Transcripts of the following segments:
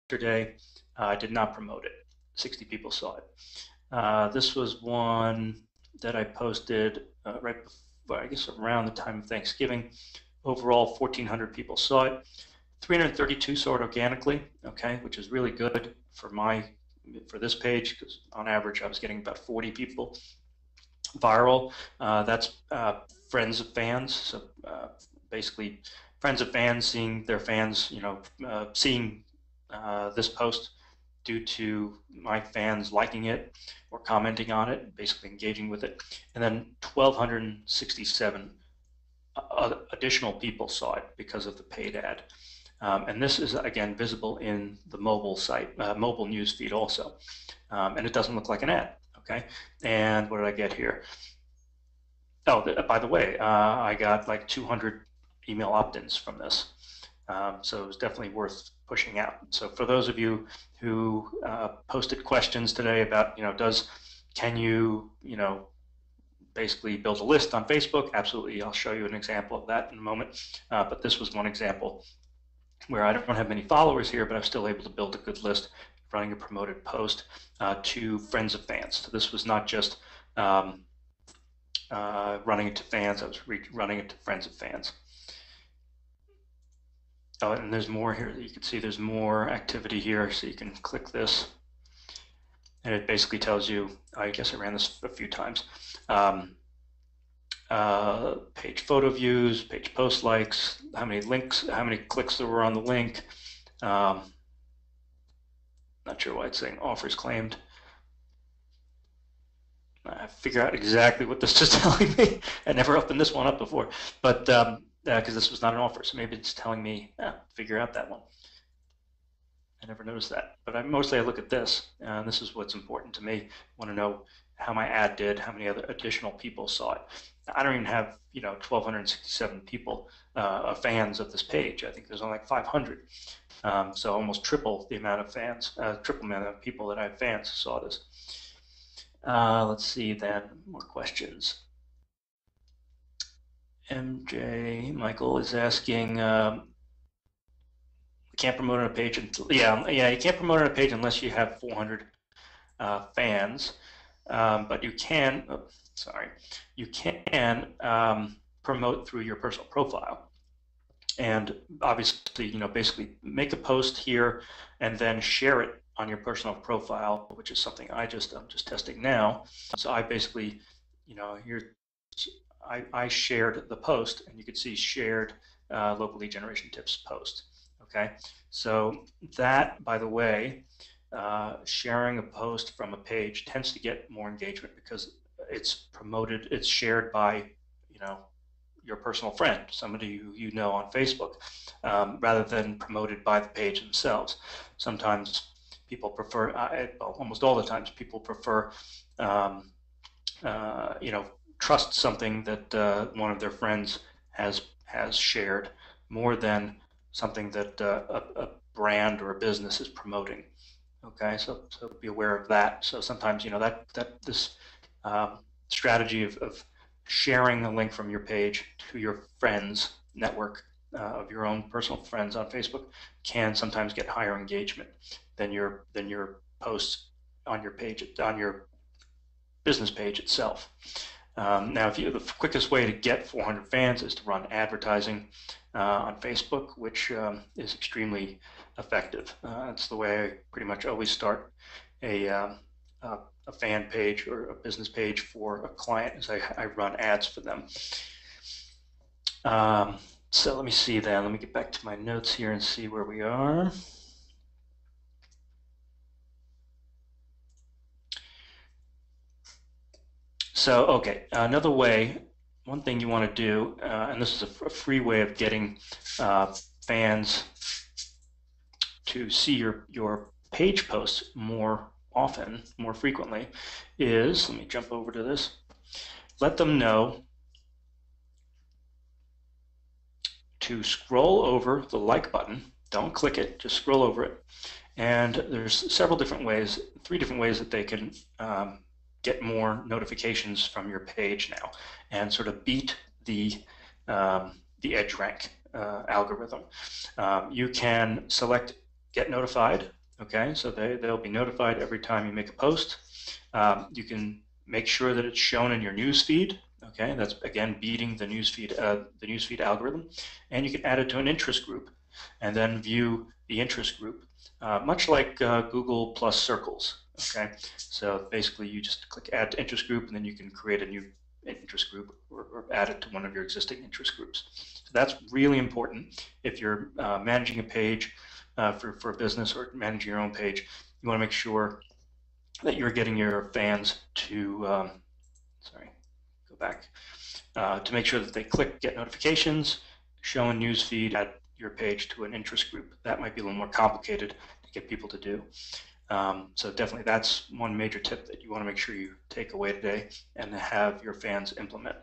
yesterday. I did not promote it. 60 people saw it. This was one that I posted right before, I guess around the time of Thanksgiving. Overall, 1,400 people saw it. 332 saw it organically, okay, which is really good for this page, because on average I was getting about 40 people. Viral, that's friends of fans. So basically, friends of fans seeing their fans, seeing this post due to my fans liking it or commenting on it, basically engaging with it. And then 1,267 additional people saw it because of the paid ad. And this is, again, visible in the mobile site, mobile news feed also. And it doesn't look like an ad, okay? And what did I get here? Oh, by the way, I got like 200 email opt-ins from this. So it was definitely worth pushing out. So for those of you who posted questions today about, can you, basically build a list on Facebook? Absolutely, I'll show you an example of that in a moment. But this was one example where I don't have many followers here, but I'm still able to build a good list running a promoted post to friends of fans. So this was not just running it to fans, I was running it to friends of fans. Oh, and there's more here. You can see there's more activity here, so you can click this. And it basically tells you, I guess I ran this a few times, page photo views, page post likes, how many links, how many clicks there were on the link. Not sure why it's saying offers claimed. I figure out exactly what this is telling me. I never opened this one up before, but because this was not an offer, so maybe it's telling me, figure out that one. I never noticed that, but mostly I look at this, and this is what's important to me. I want to know how my ad did, how many other additional people saw it. I don't even have 1,267 people, fans of this page. I think there's only like 500, so almost triple the amount of fans, triple the amount of people that I have fans saw this. Let's see then, more questions. MJ Michael is asking, can't promote on a page until, you can't promote on a page unless you have 400 fans, but you can, you can promote through your personal profile. And obviously, basically make a post here and then share it on your personal profile, which is something I'm just testing now. So I basically, here, I shared the post, and you can see shared local lead generation tips post. Okay, so that, by the way, sharing a post from a page tends to get more engagement because it's promoted, it's shared by, your personal friend, somebody who you know on Facebook, rather than promoted by the page themselves. Sometimes people prefer, almost all the times, people prefer, trust something that one of their friends has shared more than something that a brand or a business is promoting. Okay, so be aware of that. So sometimes this strategy of sharing a link from your page to your friends network of your own personal friends on Facebook can sometimes get higher engagement than your posts on your page, on your business page itself. Now, the quickest way to get 400 fans is to run advertising on Facebook, which is extremely effective. That's the way I pretty much always start a fan page or a business page for a client, is I run ads for them. So let me see then. Let me get back to my notes here and see where we are. So, okay, another way, one thing you want to do, and this is a free way of getting fans to see your page posts more often, more frequently, is, let me jump over to this, let them know to scroll over the like button. Don't click it, just scroll over it. And there's several different ways, 3 different ways that they can get more notifications from your page now and sort of beat the EdgeRank algorithm. You can select get notified Okay, so they'll be notified every time you make a post. You can make sure that it's shown in your news feed. Okay, that's again beating the newsfeed algorithm, and you can add it to an interest group, and then view the interest group, much like Google plus Circles. Okay, so basically you just click Add to Interest Group, and then you can create a new interest group or add it to one of your existing interest groups. So that's really important if you're managing a page for a business or managing your own page. You want to make sure that you're getting your fans to go back, to make sure that they click get notifications, show in newsfeed, add your page to an interest group. That might be a little more complicated to get people to do. So definitely that's one major tip that you want to make sure you take away today and have your fans implement.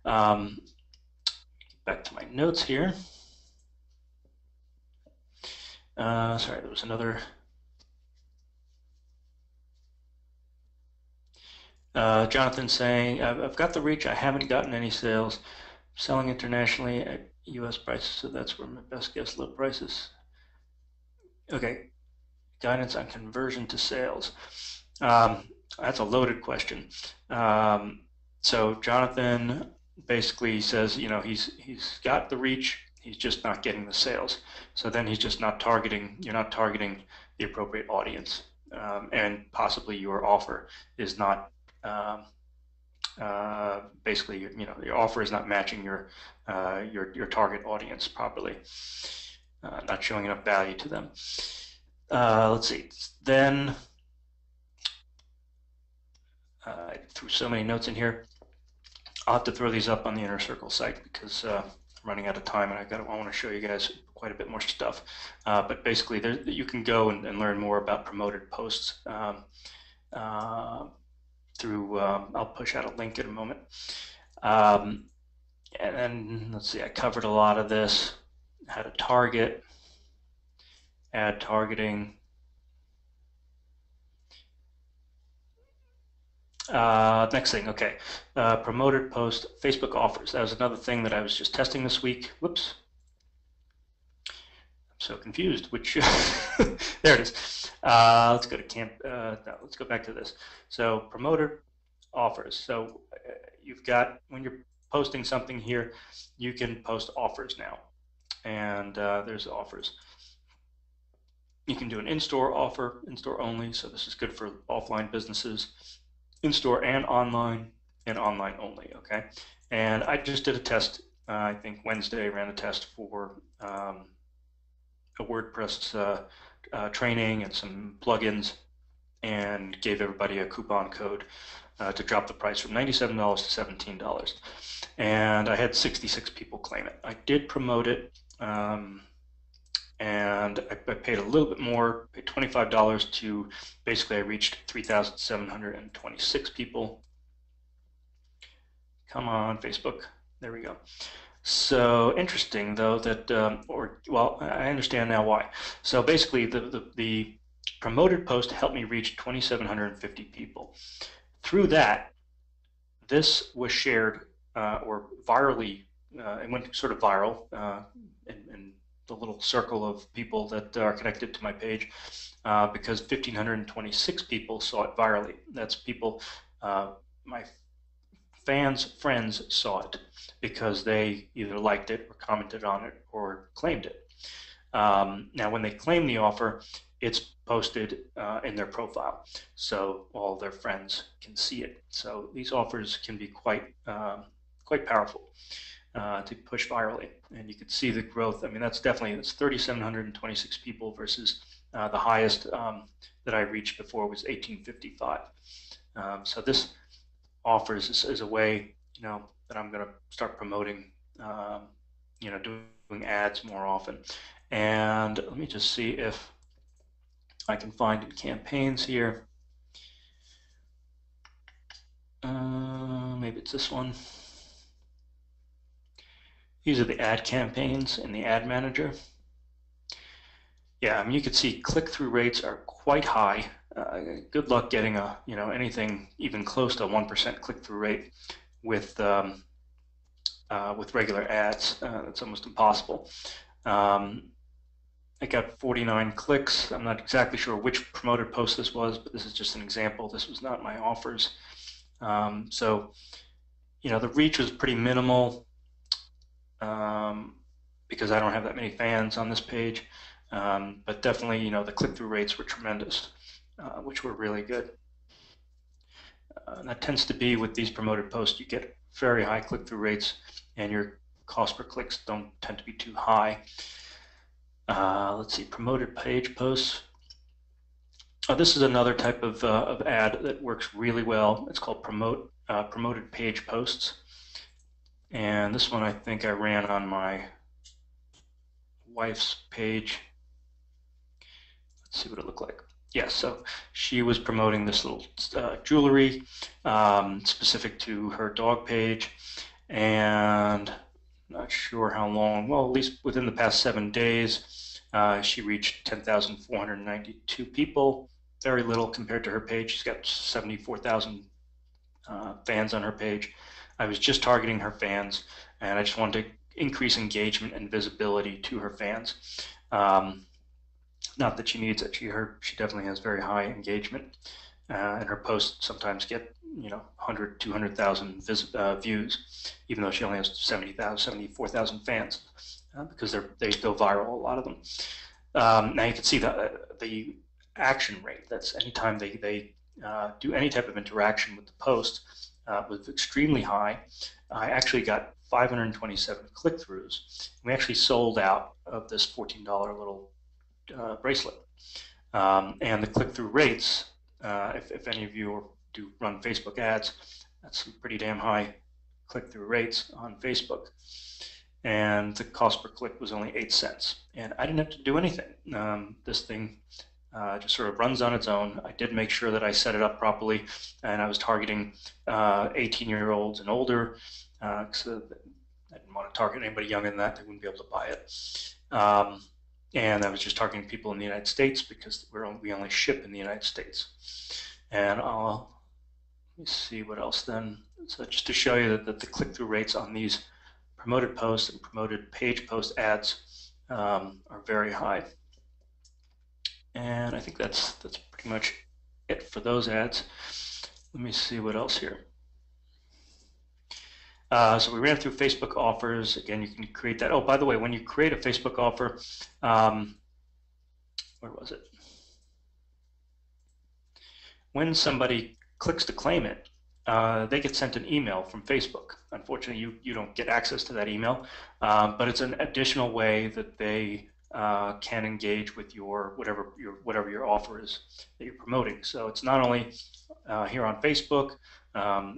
Back to my notes here. Sorry, there was another. Jonathan saying, I've got the reach, I haven't gotten any sales. Selling internationally at US prices, so that's where my best guess low prices. Okay, guidance on conversion to sales. That's a loaded question. So Jonathan basically says, you know, he's got the reach, he's just not getting the sales. So then he's just not targeting, you're not targeting the appropriate audience. And possibly your offer is not basically, you know, your offer is not matching your target audience properly, not showing enough value to them. Let's see. Then I threw so many notes in here. I'll have to throw these up on the Inner Circle site because I'm running out of time, and I want to show you guys quite a bit more stuff. But basically, you can go and learn more about promoted posts through, I'll push out a link in a moment. And then let's see, I covered a lot of this, how to target, ad targeting. Next thing, okay, promoted post, Facebook offers. That was another thing that I was just testing this week. Whoops. I'm so confused, which, there it is. Let's go to no, let's go back to this. So promoted offers. So you've got, when you're posting something here, you can post offers now. And there's offers. You can do an in-store offer, in-store only. So this is good for offline businesses, in-store and online only, okay? And I just did a test, I think Wednesday, ran a test for a WordPress training and some plugins, and gave everybody a coupon code to drop the price from $97 to $17. And I had 66 people claim it. I did promote it, and I paid a little bit more, paid $25 to, basically I reached 3,726 people. Come on, Facebook. There we go. So interesting though that, well, I understand now why. So basically the promoted post helped me reach 2,750 people. Through that, this was shared or virally, it went sort of viral in the little circle of people that are connected to my page, because 1,526 people saw it virally. That's people, my fans' friends saw it because they either liked it or commented on it or claimed it. Now, when they claim the offer, it's posted in their profile, so all their friends can see it. So these offers can be quite powerful to push virally, and you can see the growth. I mean, that's 3,726 people versus the highest that I reached before was 1,855. So this offers is a way, you know, that I'm going to start promoting, you know, doing ads more often. And let me just see if I can find in campaigns here. Maybe it's this one. These are the ad campaigns in the ad manager. Yeah, I mean, you can see click-through rates are quite high. Good luck getting a, you know, anything even close to 1% click-through rate with regular ads. That's almost impossible. I got 49 clicks. I'm not exactly sure which promoted post this was, but this is just an example. This was not my offers. So, the reach was pretty minimal because I don't have that many fans on this page. But definitely, the click-through rates were tremendous, which were really good. And that tends to be with these promoted posts, you get very high click-through rates, and your cost per clicks don't tend to be too high. Let's see, promoted page posts. This is another type of ad that works really well. It's called promoted page posts. And this one I think I ran on my wife's page. Let's see what it looked like. Yes, so she was promoting this little jewelry specific to her dog page, and not sure how long, well, at least within the past 7 days, she reached 10,492 people. Very little compared to her page. She's got 74,000 fans on her page. I was just targeting her fans, and I just wanted to increase engagement and visibility to her fans. Not that she needs it. She definitely has very high engagement, and her posts sometimes get 100, 200,000 views, even though she only has 74,000 fans, because they go viral, a lot of them. Now you can see the action rate. That's anytime they do any type of interaction with the post was extremely high. I actually got 527 click-throughs. We actually sold out of this $14 little bracelet. And the click-through rates, if any of you do run Facebook ads, that's some pretty damn high click-through rates on Facebook. And the cost per click was only 8 cents. And I didn't have to do anything. This thing just sort of runs on its own. I did make sure that I set it up properly, and I was targeting 18-year-olds and older, because I didn't want to target anybody younger than that. They wouldn't be able to buy it. And I was just targeting people in the United States because we only ship in the United States. And let me see what else then. So just to show you that the click-through rates on these promoted posts and promoted page post ads are very high. And I think that's pretty much it for those ads. Let me see what else here. So we ran through Facebook offers. Again, you can create that. Oh, by the way, when you create a Facebook offer, where was it? When somebody clicks to claim it, they get sent an email from Facebook. Unfortunately, you don't get access to that email, but it's an additional way that they can engage with whatever your offer is that you're promoting. So it's not only here on Facebook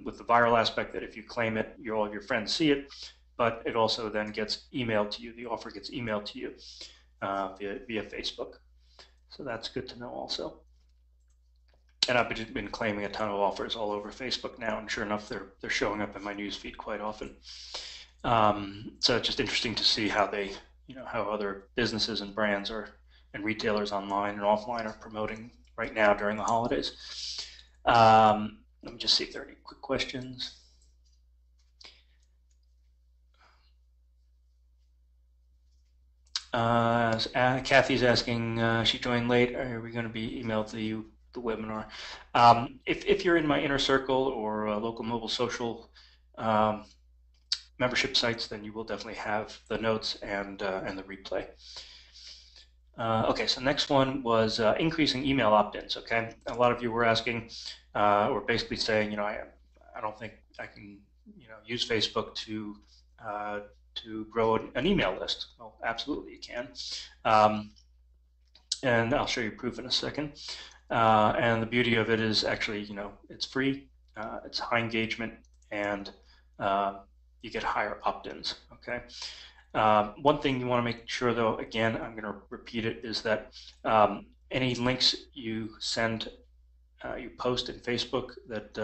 with the viral aspect that if you claim it, all of your friends see it, but it also then gets emailed to you. The offer gets emailed to you via Facebook. So that's good to know also. And I've been claiming a ton of offers all over Facebook now, and sure enough, they're showing up in my newsfeed quite often. So it's just interesting to see how how other businesses and brands and retailers online and offline are promoting right now during the holidays. Let me just see if there are any quick questions. Kathy's asking, she joined late. Are we going to be emailed to the webinar? If you're in my inner circle or local mobile social membership sites, then you will definitely have the notes and the replay. Okay, so next one was increasing email opt-ins. Okay, a lot of you were asking, or basically saying, I don't think I can, use Facebook to grow an email list. Well, absolutely you can, and I'll show you proof in a second. And the beauty of it is actually, it's free, it's high engagement, and you get higher opt-ins. Okay. One thing you want to make sure, though, again, I'm going to repeat it, is that any links you send, you post in Facebook, that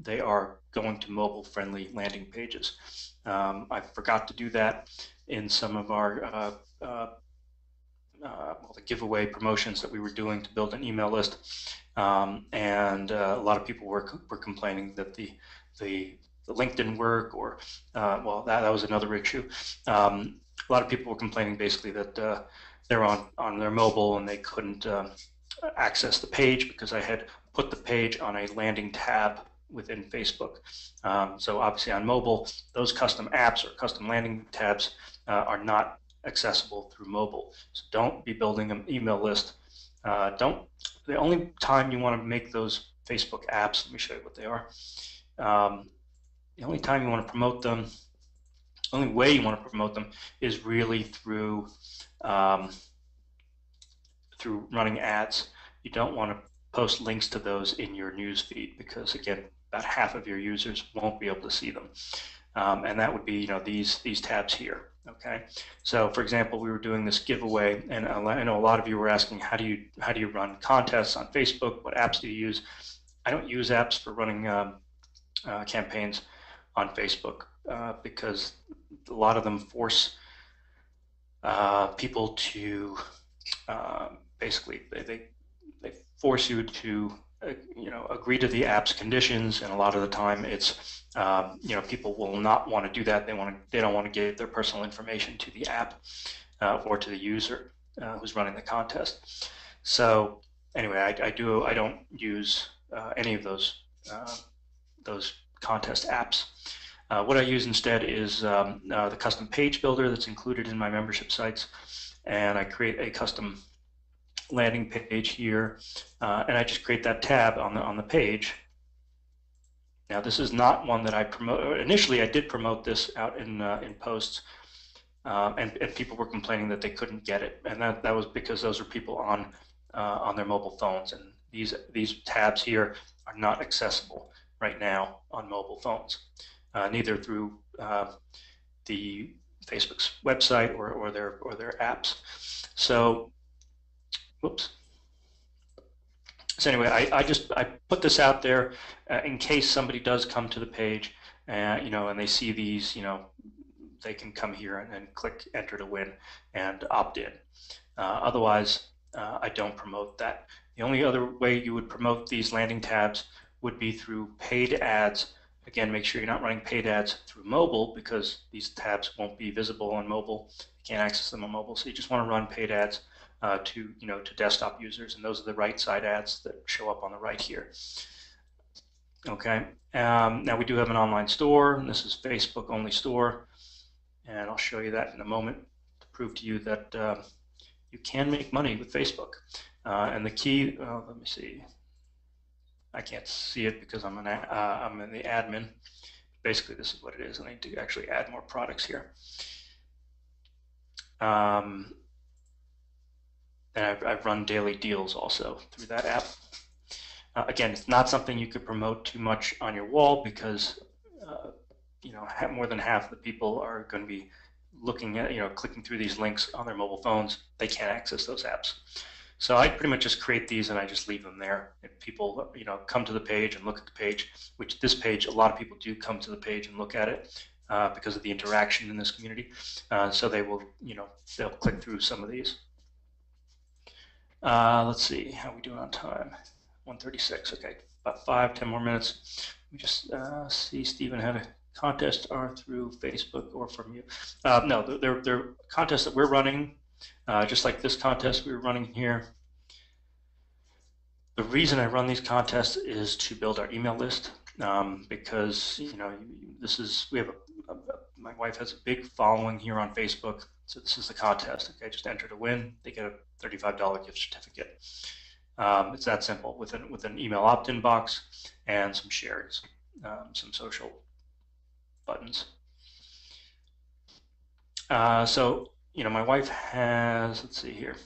they are going to mobile-friendly landing pages. I forgot to do that in some of our the giveaway promotions that we were doing to build an email list, and a lot of people were complaining that the link didn't work, or well, that was another issue. A lot of people were complaining basically that they're on their mobile and they couldn't access the page because I had put the page on a landing tab within Facebook. So obviously on mobile, those custom apps or custom landing tabs are not accessible through mobile. So don't be building an email list. The only time you want to make those Facebook apps, let me show you what they are. The only time you want to promote them, the only way you want to promote them is really through through running ads. You don't want to post links to those in your news feed because, again, about half of your users won't be able to see them. And that would be, these tabs here. Okay, so for example, we were doing this giveaway, and I know a lot of you were asking, how do you run contests on Facebook? What apps do you use? I don't use apps for running campaigns on Facebook because a lot of them force people to basically they force you to agree to the app's conditions, and a lot of the time it's people will not want to do that. They don't want to give their personal information to the app or to the user who's running the contest. So anyway, I don't use any of those contest apps. What I use instead is the custom page builder that's included in my membership sites, and I create a custom landing page here, and I just create that tab on the page. Now this is not one that I promote. Initially, I did promote this out in posts, and people were complaining that they couldn't get it, and that was because those are people on their mobile phones, and these tabs here are not accessible right now on mobile phones, neither through the Facebook's website or their apps. So, whoops. So anyway, I put this out there in case somebody does come to the page, and they see these, they can come here and click enter to win and opt in. Otherwise, I don't promote that. The only other way you would promote these landing tabs would be through paid ads. Again, make sure you're not running paid ads through mobile because these tabs won't be visible on mobile. You can't access them on mobile, so you just want to run paid ads to desktop users, and those are the right side ads that show up on the right here. Okay, now we do have an online store, and this is Facebook only store, and I'll show you that in a moment to prove to you that you can make money with Facebook. And the key, let me see, I can't see it because I'm in the admin. Basically, this is what it is. I need to actually add more products here. And I've run daily deals also through that app. Again, it's not something you could promote too much on your wall because more than half the people are going to be looking at, clicking through these links on their mobile phones. They can't access those apps. So I pretty much just create these and I just leave them there. If people, come to the page and look at the page, which this page, a lot of people do come to the page and look at it because of the interaction in this community. So they will, they'll click through some of these. Let's see, how are we doing on time? 1:36, okay, about 5-10 more minutes. Let me just see, Stephen had a contest are through Facebook or from you. No, they're contests that we're running, just like this contest we were running here. The reason I run these contests is to build our email list because we have my wife has a big following here on Facebook, so this is the contest. Okay, just enter to win. They get a $35 gift certificate. It's that simple with an email opt-in box and some shares, some social buttons. So my wife has, let's see here,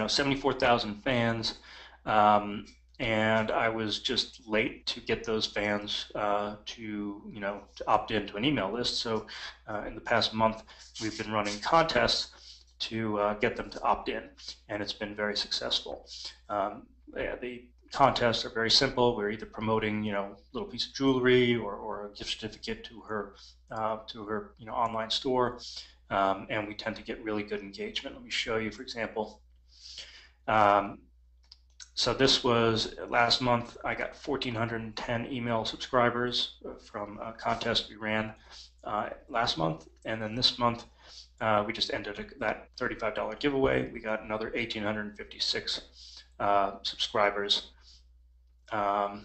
74,000 fans, and I was just late to get those fans to opt into an email list. So in the past month, we've been running contests to get them to opt in, and it's been very successful. The contests are very simple. We're either promoting a little piece of jewelry or a gift certificate to her online store, and we tend to get really good engagement. Let me show you, for example. So this was last month. I got 1,410 email subscribers from a contest we ran last month, and then this month we just ended that $35 giveaway. We got another 1,856 subscribers. Another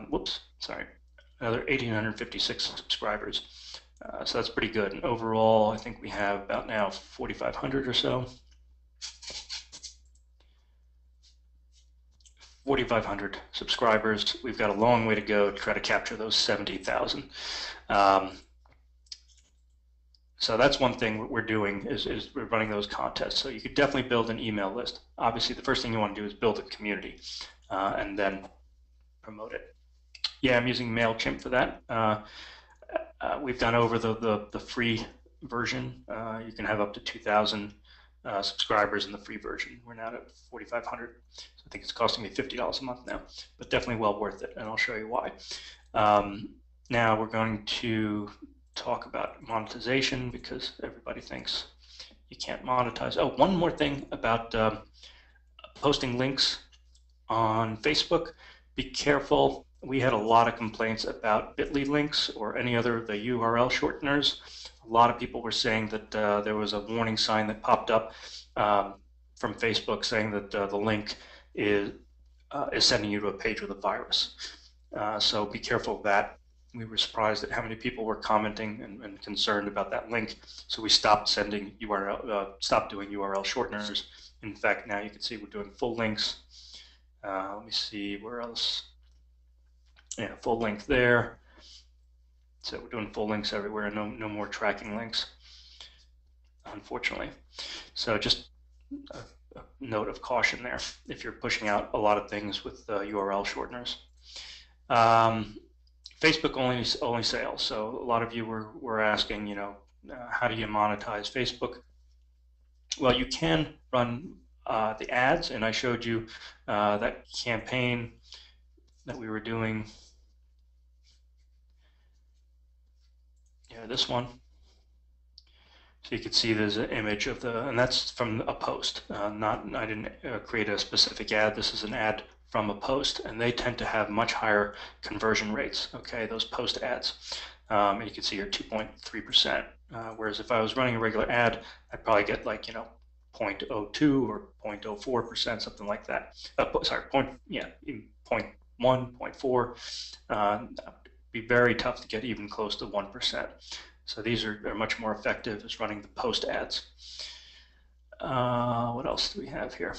1,856 subscribers. So that's pretty good. And overall, I think we have about now 4,500 or so. 4,500 subscribers. We've got a long way to go to try to capture those 70,000. So that's one thing we're doing is we're running those contests. So you could definitely build an email list. Obviously, the first thing you want to do is build a community and then promote it. Yeah, I'm using MailChimp for that. We've gone over the free version. You can have up to 2,000 subscribers in the free version. We're now at 4,500. So I think it's costing me $50 a month now, but definitely well worth it, and I'll show you why. Now we're going to talk about monetization because everybody thinks you can't monetize. Oh, one more thing about posting links on Facebook. Be careful. We had a lot of complaints about bit.ly links or any other the URL shorteners. A lot of people were saying that there was a warning sign that popped up from Facebook saying that the link is sending you to a page with a virus. So be careful of that. We were surprised at how many people were commenting and concerned about that link. So we stopped sending stopped doing URL shorteners. In fact, now you can see we're doing full links. Let me see where else. Yeah, full link there. So we're doing full links everywhere. No more tracking links, unfortunately. So just a note of caution there if you're pushing out a lot of things with URL shorteners. Facebook only sales. So a lot of you were asking, how do you monetize Facebook? Well, you can run the ads, and I showed you that campaign that we were doing. Yeah, this one. So you can see there's an image of and that's from a post. I didn't create a specific ad. This is an ad from a post, and they tend to have much higher conversion rates. Okay, those post ads. And you can see here 2.3%. Whereas if I was running a regular ad, I'd probably get like 0.02 or 0.04%, something like that. Sorry, 0.1, 0.4. Be very tough to get even close to 1%. So these are much more effective as running the post ads. What else do we have here?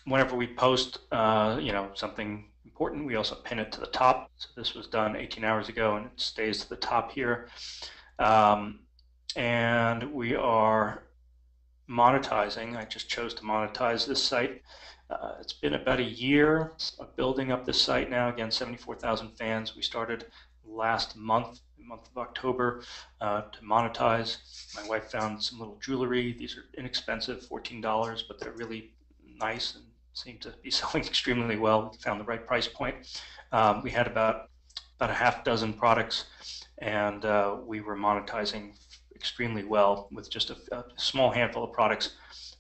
Whenever we post, something important, we also pin it to the top. So this was done 18 hours ago, and it stays to the top here. And we are monetizing. I just chose to monetize this site. It's been about a year of building up this site now. Again, 74,000 fans. We started last month, the month of October, to monetize. My wife found some little jewelry. These are inexpensive, $14, but they're really nice and seem to be selling extremely well. We found the right price point. We had about a half dozen products, and we were monetizing extremely well with just a small handful of products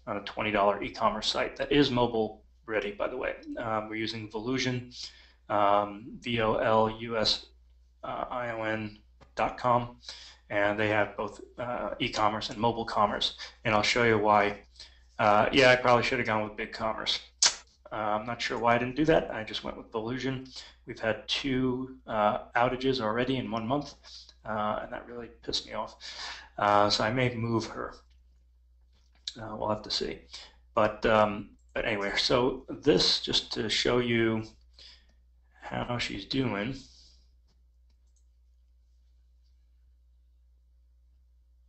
on a $20 e-commerce site that is mobile ready, by the way. We're using Volusion, VOLUSION.com, and they have both e-commerce and mobile commerce. And I'll show you why. Yeah, I probably should have gone with BigCommerce. I'm not sure why I didn't do that. I just went with Volusion. We've had 2 outages already in 1 month, and that really pissed me off. So I may move her. We'll have to see. But anyway, so this just to show you how she's doing.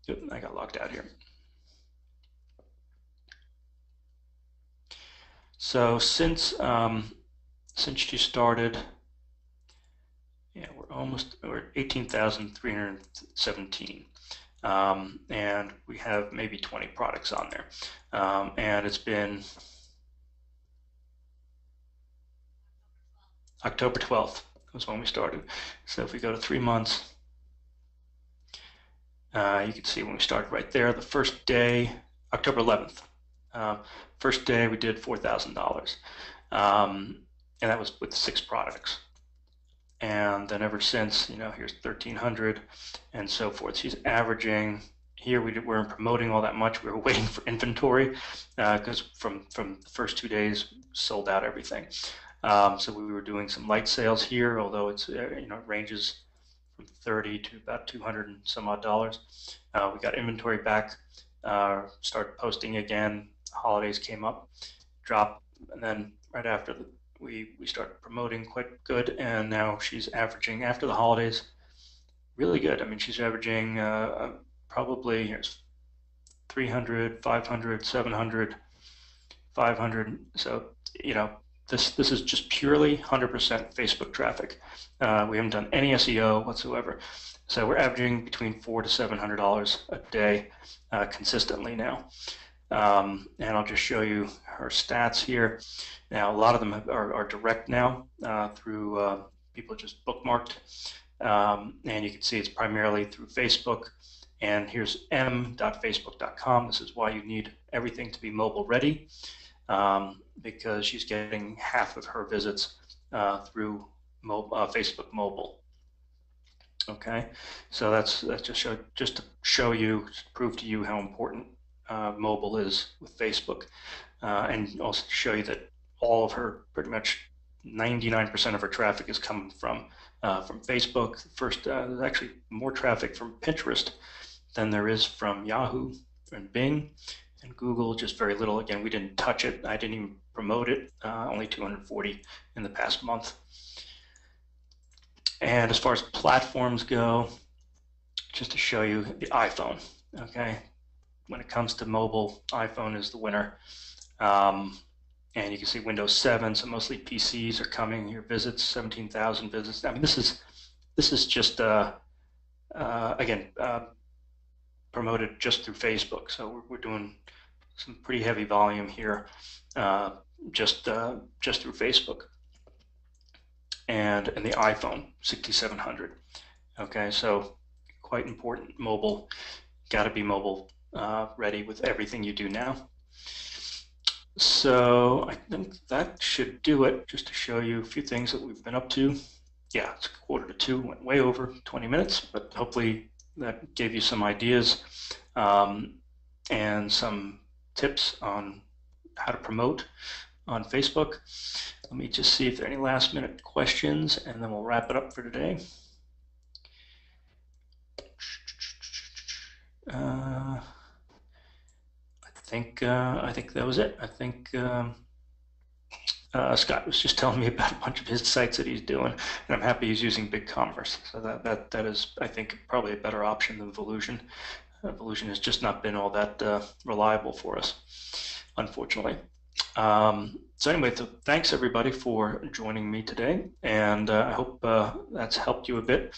Oops, I got locked out here. So since she started, yeah, we're 18,317. And we have maybe 20 products on there. And it's been October 12th was when we started. So if we go to 3 months, you can see when we started right there, the first day October 11th. First day we did $4,000, and that was with 6 products. And then ever since, you know, here's 1,300 and so forth. She's averaging. Here we weren't promoting all that much. We were waiting for inventory because from the first 2 days sold out everything. So we were doing some light sales here, although it's you know, it ranges from 30 to about 200 and some odd dollars. We got inventory back, started posting again. Holidays came up, dropped, and then right after we started promoting quite good, and now she's averaging after the holidays really good. I mean, she's averaging probably here's 300, 500, 700, 500. So you know, this is just purely 100% Facebook traffic. We haven't done any SEO whatsoever. So we're averaging between $400 to $700 a day consistently now. And I'll just show you her stats here. Now, a lot of them are direct now through people just bookmarked. And you can see it's primarily through Facebook. And here's m.facebook.com. This is why you need everything to be mobile ready, because she's getting half of her visits through Facebook mobile. Okay, so that's just to show you, prove to you how important mobile is with Facebook, and also to show you that all of her, pretty much 99% of her traffic is coming from Facebook. First, there's actually more traffic from Pinterest than there is from Yahoo and Bing, and Google just very little. Again, we didn't touch it. I didn't even promote it. Only 240 in the past month. And as far as platforms go, just to show you the iPhone. Okay, when it comes to mobile, iPhone is the winner. And you can see Windows 7, so mostly PCs are coming here. Visits, 17,000 visits. I mean, this is just again promoted just through Facebook. So we're doing some pretty heavy volume here, just through Facebook. And the iPhone 6700. Okay, so quite important. Mobile, got to be mobile ready with everything you do now. So I think that should do it, just to show you a few things that we've been up to. Yeah, it's 1:45, went way over 20 minutes, but hopefully that gave you some ideas and some tips on how to promote on Facebook. Let me just see if there are any last minute questions, and then we'll wrap it up for today. I think that was it. I think Scott was just telling me about a bunch of his sites that he's doing, and I'm happy he's using BigCommerce. So that is, I think, probably a better option than Volusion. Volusion has just not been all that reliable for us, unfortunately. So anyway, thanks everybody for joining me today, and I hope that's helped you a bit.